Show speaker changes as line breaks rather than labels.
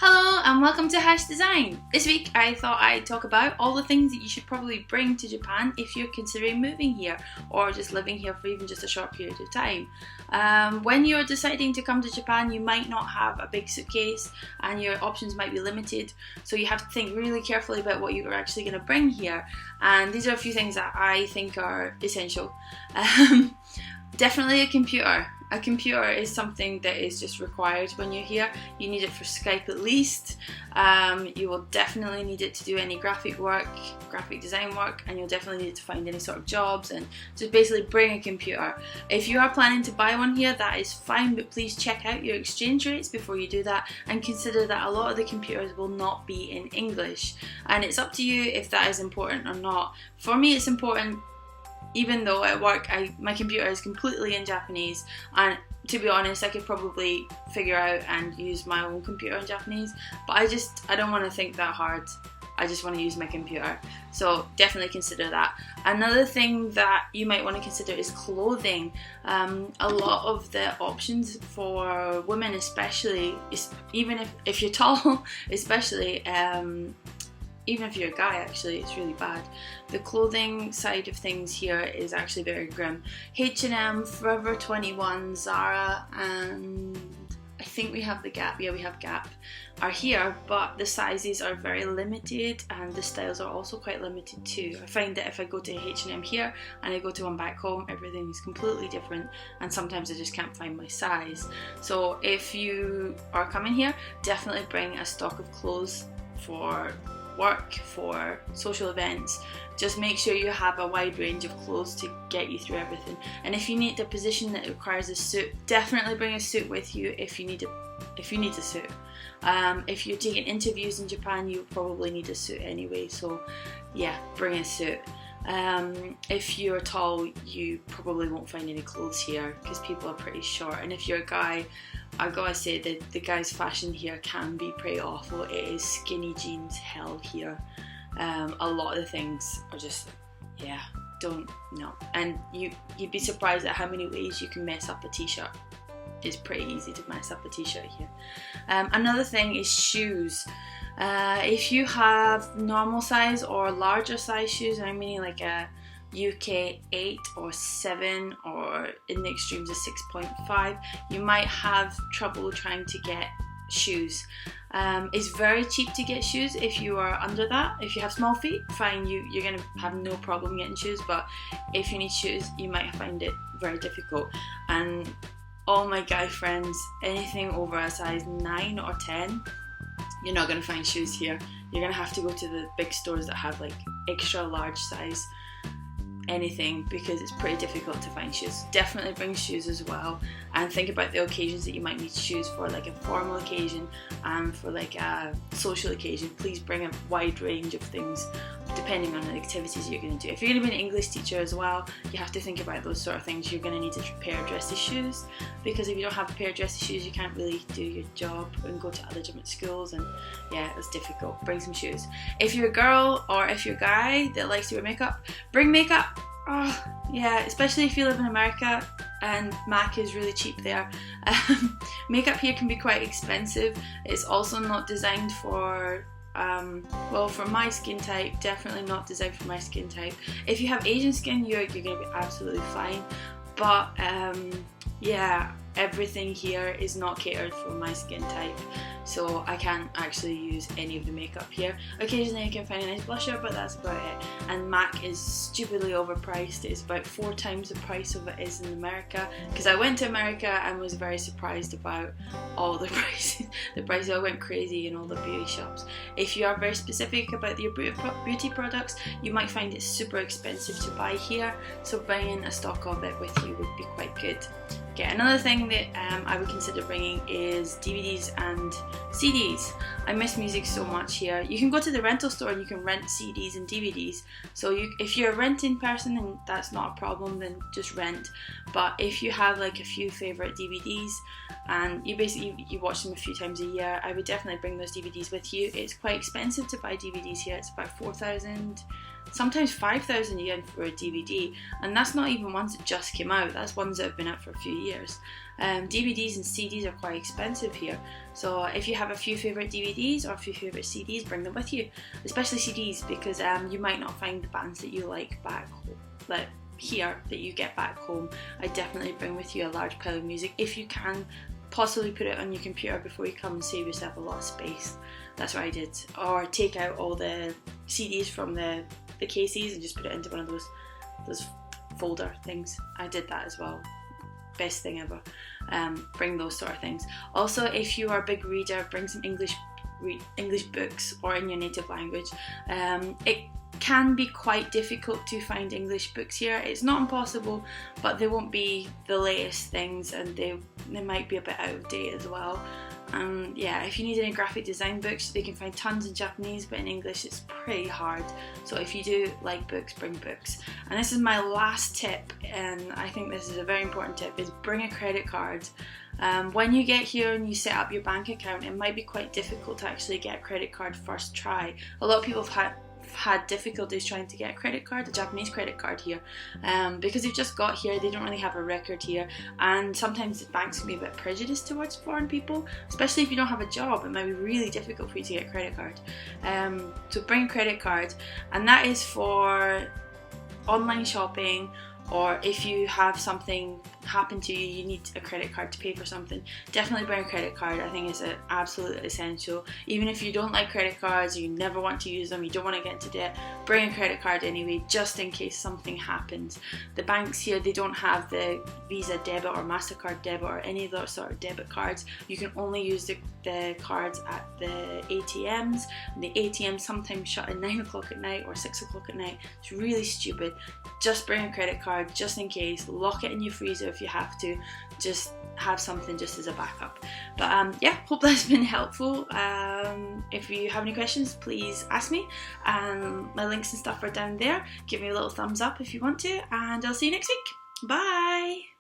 Hello and welcome to Hash Design. This week I thought I'd talk about all the things that you should probably bring to Japan if you're considering moving here or just living here for even just a short period of time. When you're deciding to come to Japan, you might not have a big suitcase and your options might be limited, so you have to think really carefully about what you're actually going to bring here, and these are a few things that I think are essential. Definitely a computer. A computer is something that is just required when you're here. You need it for Skype at least. You will definitely need it to do any graphic design work, and you'll definitely need it to find any sort of jobs, and just basically bring a computer. If you are planning to buy one here, that is fine, but please check out your exchange rates before you do that, and consider that a lot of the computers will not be in English. And it's up to you if that is important or not. For me, it's important. Even though at work my computer is completely in Japanese, and to be honest I could probably figure out and use my own computer in Japanese, but I don't want to think that hard. I just want to use my computer, so definitely consider that. Another thing that you might want to consider is clothing. A lot of the options for women especially, even if you're tall especially, even if you're a guy, actually, it's really bad. The clothing side of things here is actually very grim. H&M, Forever 21, Zara, and I think we have the Gap. Yeah, we have Gap are here, but the sizes are very limited and the styles are also quite limited too. I find that if I go to H&M here and I go to one back home, everything is completely different, and sometimes I just can't find my size. So if you are coming here, definitely bring a stock of clothes for work, for social events. Just make sure you have a wide range of clothes to get you through everything. And if you need a position that requires a suit, definitely bring a suit with you if you need a suit. If you're taking interviews in Japan, you probably need a suit anyway, so yeah, bring a suit. If you're tall, you probably won't find any clothes here because people are pretty short, and if you're a guy, I gotta say that the guys' fashion here can be pretty awful. It is skinny jeans hell here. A lot of the things are just, don't know. And you'd be surprised at how many ways you can mess up a t-shirt. It's pretty easy to mess up a t-shirt here. Another thing is shoes. If you have normal size or larger size shoes, I'm meaning like a UK 8 or 7, or in the extremes a 6.5, you might have trouble trying to get shoes. It's very cheap to get shoes if you are under that. If you have small feet, fine, you're going to have no problem getting shoes, but if you need shoes, you might find it very difficult. And all my guy friends, anything over a size 9 or 10, you're not going to find shoes here. You're going to have to go to the big stores that have like extra large size anything, because it's pretty difficult to find shoes. Definitely bring shoes as well, and think about the occasions that you might need shoes for, like a formal occasion and for like a social occasion. Please bring a wide range of things depending on the activities you're going to do. If you're going to be an English teacher as well, you have to think about those sort of things. You're going to need a pair of dressy shoes, because if you don't have a pair of dressy shoes, you can't really do your job and go to other different schools, and yeah, it's difficult. Bring some shoes. If you're a girl or if you're a guy that likes to wear makeup, bring makeup. Oh yeah, especially if you live in America and MAC is really cheap there. Makeup here can be quite expensive. It's also not designed for for my skin type, definitely not designed for my skin type. If you have Asian skin, you're going to be absolutely fine, but yeah, everything here is not catered for my skin type, so I can't actually use any of the makeup here. Occasionally I can find a nice blusher, but that's about it. And MAC is stupidly overpriced. It's about 4 times the price of it is in America, because I went to America and was very surprised about all the prices. The prices, I went crazy in all the beauty shops. If you are very specific about your beauty products, you might find it super expensive to buy here, so bringing a stock of it with you would be quite good. Okay, another thing that I would consider bringing is DVDs and CDs. I miss music so much here. You can go to the rental store and you can rent CDs and DVDs. So if you're a renting person and that's not a problem, then just rent. But if you have like a few favourite DVDs and you watch them a few times a year, I would definitely bring those DVDs with you. It's quite expensive to buy DVDs here. It's about 4,000 sometimes 5,000 yen for a DVD, and that's not even ones that just came out, that's ones that have been out for a few years. DVDs and CDs are quite expensive here, so if you have a few favourite DVDs or a few favourite CDs, bring them with you, especially CDs, because you might not find the bands that you like back home, like here, that you get back home. I definitely bring with you a large pile of music if you can. Possibly put it on your computer before you come and save yourself a lot of space. That's what I did. Or take out all the CDs from the cases and just put it into one of those folder things. I did that as well. Best thing ever. Bring those sort of things. Also, if you are a big reader, bring some English books or in your native language. It can be quite difficult to find English books here. It's not impossible, but they won't be the latest things, and they might be a bit out of date as well. Yeah, if you need any graphic design books, they can find tons in Japanese, but in English it's pretty hard. So if you do like books, bring books. And this is my last tip, and I think this is a very important tip, is bring a credit card. When you get here and you set up your bank account, it might be quite difficult to actually get a credit card first try. A lot of people have had difficulties trying to get a credit card, a Japanese credit card here, because they've just got here, they don't really have a record here, and sometimes the banks can be a bit prejudiced towards foreign people, especially if you don't have a job. It might be really difficult for you to get a credit card. So bring a credit card, and that is for online shopping, or if you have something happen to you, you need a credit card to pay for something, definitely bring a credit card. I think it's an absolute essential. Even if you don't like credit cards, you never want to use them, you don't want to get into debt, bring a credit card anyway, just in case something happens. The banks here, they don't have the Visa debit or MasterCard debit or any of those sort of debit cards. You can only use the cards at the ATMs, and the ATMs sometimes shut at 9 o'clock at night or 6 o'clock at night. It's really stupid. Just bring a credit card just in case. Lock it in your freezer if you have to. Just have something just as a backup. But yeah, hope that's been helpful. If you have any questions, please ask me. My links and stuff are down there. Give me a little thumbs up if you want to, and I'll see you next week. Bye!